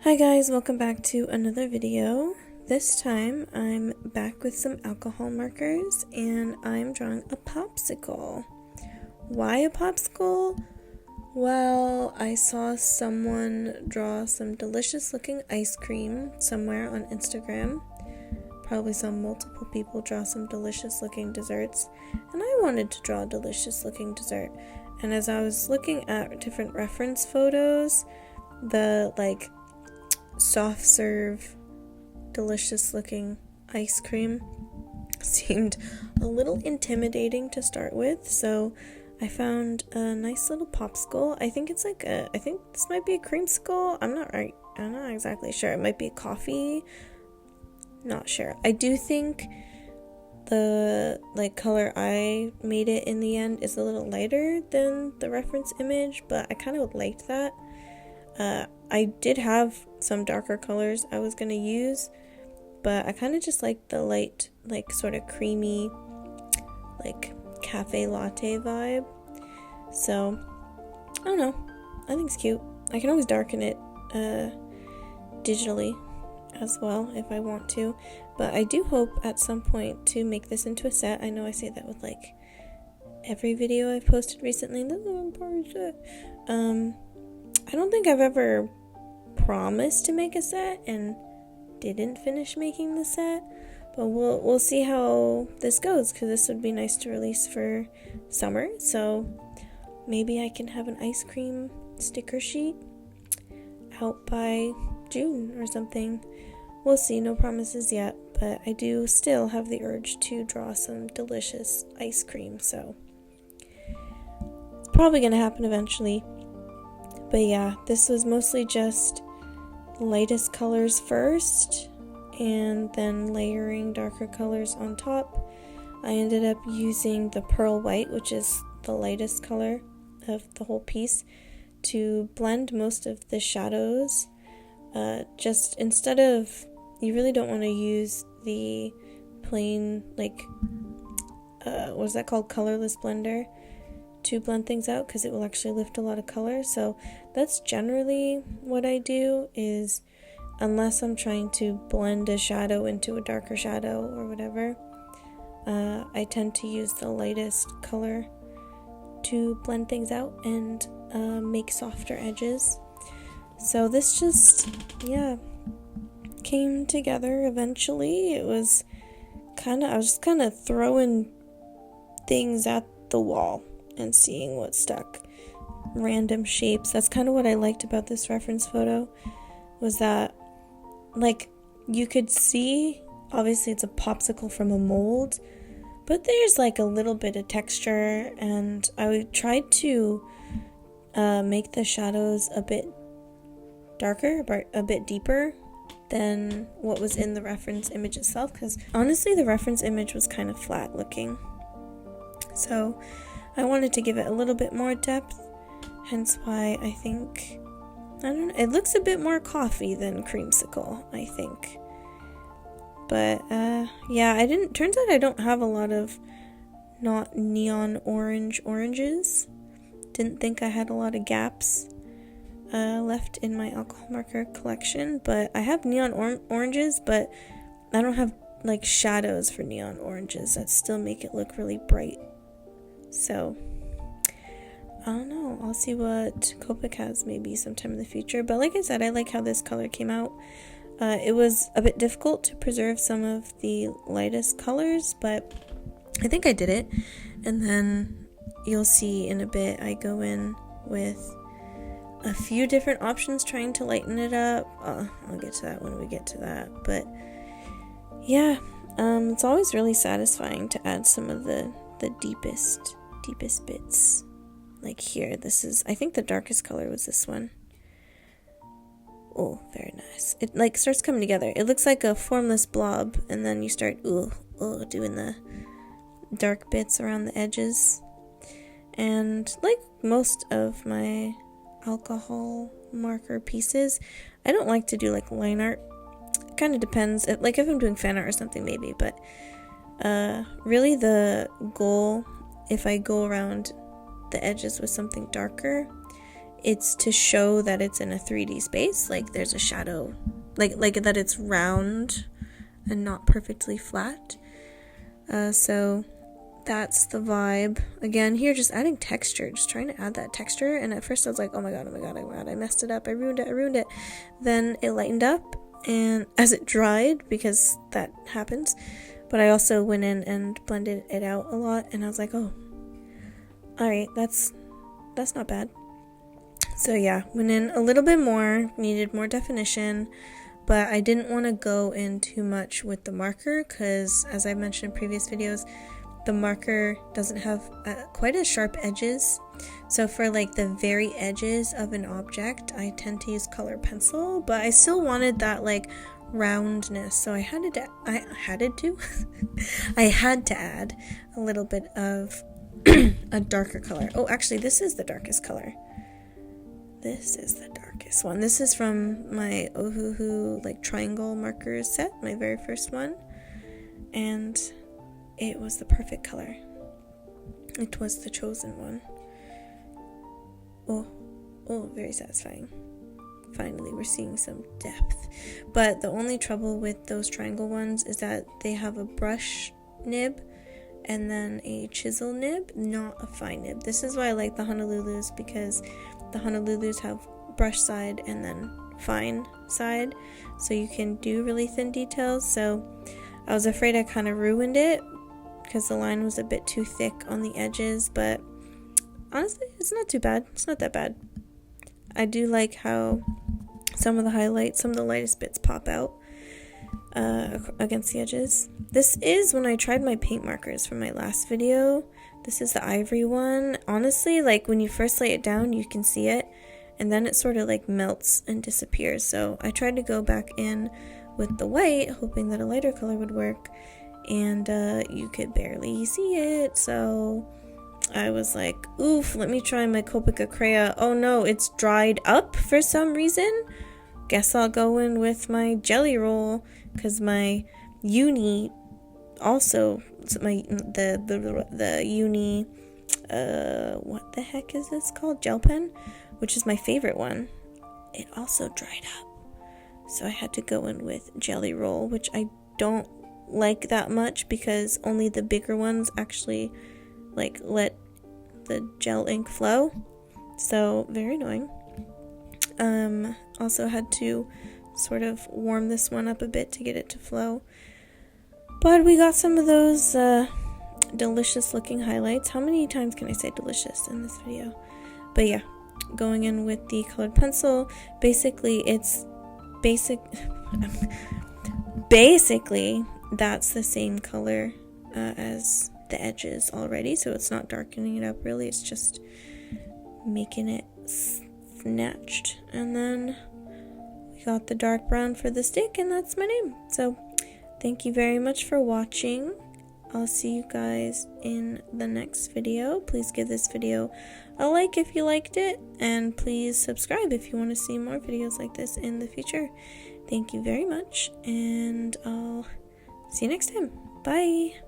Hi guys, welcome back to another video. This time I'm back with some alcohol markers and I'm drawing a popsicle. Why a popsicle? Well, I saw someone draw some delicious looking ice cream somewhere on Instagram. Probably saw multiple people draw some delicious looking desserts, and I wanted to draw a delicious looking dessert. And as I was looking at different reference photos, the soft serve delicious looking ice cream seemed a little intimidating to start with, so I found a nice little popsicle. I think it's I think this might be a creamsicle. I'm not exactly sure. It might be a coffee. Not sure. I do think the color I made it in the end is a little lighter than the reference image, but I kind of liked that. I did have some darker colors I was gonna use, but I kind of just like the light, sort of creamy, cafe latte vibe. So I don't know. I think it's cute. I can always darken it digitally as well if I want to, but I do hope at some point to make this into a set. I know I say that with every video I've posted recently. This is one part set. I don't think I've ever promised to make a set and didn't finish making the set, but we'll see how this goes, because this would be nice to release for summer. So maybe I can have an ice cream sticker sheet out by June or something. We'll see, no promises yet, but I do still have the urge to draw some delicious ice cream, so it's probably gonna happen eventually. But yeah, this was mostly just lightest colors first and then layering darker colors on top. I ended up using the pearl white, which is the lightest color of the whole piece, to blend most of the shadows. Just instead of, you really don't want to use the plain, what is that called, colorless blender to blend things out, because it will actually lift a lot of color. So that's generally what I do, is unless I'm trying to blend a shadow into a darker shadow or whatever, I tend to use the lightest color to blend things out and make softer edges. So this just, came together eventually. I was just kind of throwing things at the wall and seeing what stuck. Random shapes. That's kind of what I liked about this reference photo, was that you could see, obviously it's a popsicle from a mold, but there's a little bit of texture, and I tried to make the shadows a bit darker, but a bit deeper than what was in the reference image itself, because honestly the reference image was kind of flat looking. So I wanted to give it a little bit more depth, hence why I think, I don't know, it looks a bit more coffee than creamsicle, I think. But turns out I don't have a lot of not neon oranges. Didn't think I had a lot of gaps left in my alcohol marker collection, but I have neon oranges, but I don't have shadows for neon oranges that still make it look really bright. So I don't know, I'll see what Copic has maybe sometime in the future. But like I said, I like how this color came out. It was a bit difficult to preserve some of the lightest colors, but I think I did it. And then you'll see in a bit I go in with a few different options trying to lighten it up. I'll get to that when we get to that. But yeah, it's always really satisfying to add some of the deepest bits. Like here, this is, I think the darkest color was this one. Oh, very nice. It starts coming together. It looks like a formless blob, and then you start doing the dark bits around the edges. And like most of my alcohol marker pieces, I don't like to do line art. It kind of depends. If I'm doing fan art or something, maybe, but really the goal, if I go around the edges with something darker, it's to show that it's in a 3D space, like there's a shadow, like that it's round and not perfectly flat. So that's the vibe. Again, here just adding texture, just trying to add that texture. And at first I was like, oh my god, I messed it up, I ruined it. Then it lightened up, and as it dried, because that happens, but I also went in and blended it out a lot, and I was like, oh, alright, that's not bad. So yeah, went in a little bit more, needed more definition, but I didn't want to go in too much with the marker, because as I mentioned in previous videos, the marker doesn't have quite as sharp edges. So for like the very edges of an object, I tend to use colored pencil, but I still wanted that like roundness. So I had to add a little bit of a darker color. Oh, actually, this is the darkest color. This is the darkest one. This is from my Ohuhu like triangle markers set, my very first one. And it was the perfect color. It was the chosen one. Oh, very satisfying. Finally, we're seeing some depth. But the only trouble with those triangle ones is that they have a brush nib and then a chisel nib, not a fine nib. This is why I like the Honolulus, because the Honolulus have brush side and then fine side, so you can do really thin details. So I was afraid I kind of ruined it because the line was a bit too thick on the edges, but honestly, it's not too bad. It's not that bad. I do like how some of the highlights, some of the lightest bits pop out against the edges. This is when I tried my paint markers from my last video. This is the ivory one. Honestly, like when you first lay it down, you can see it, and then it sort of like melts and disappears. So I tried to go back in with the white, hoping that a lighter color would work, and you could barely see it. So I was like, oof, let me try my Copica Crayon. Oh no, it's dried up for some reason. Guess I'll go in with my jelly roll, because my uni also, the uni, what the heck is this called? Gel pen, which is my favorite one. It also dried up. So I had to go in with jelly roll, which I don't like that much because only the bigger ones actually like let the gel ink flow. So very annoying. Also had to sort of warm this one up a bit to get it to flow. But we got some of those delicious looking highlights. How many times can I say delicious in this video? But yeah, going in with the colored pencil. Basically that's the same color as the edges already, so it's not darkening it up really, it's just making it snatched. And then we got the dark brown for the stick, and that's my name. So thank you very much for watching. I'll see you guys in the next video. Please give this video a like if you liked it, and please subscribe if you want to see more videos like this in the future. Thank you very much, and I'll see you next time. Bye!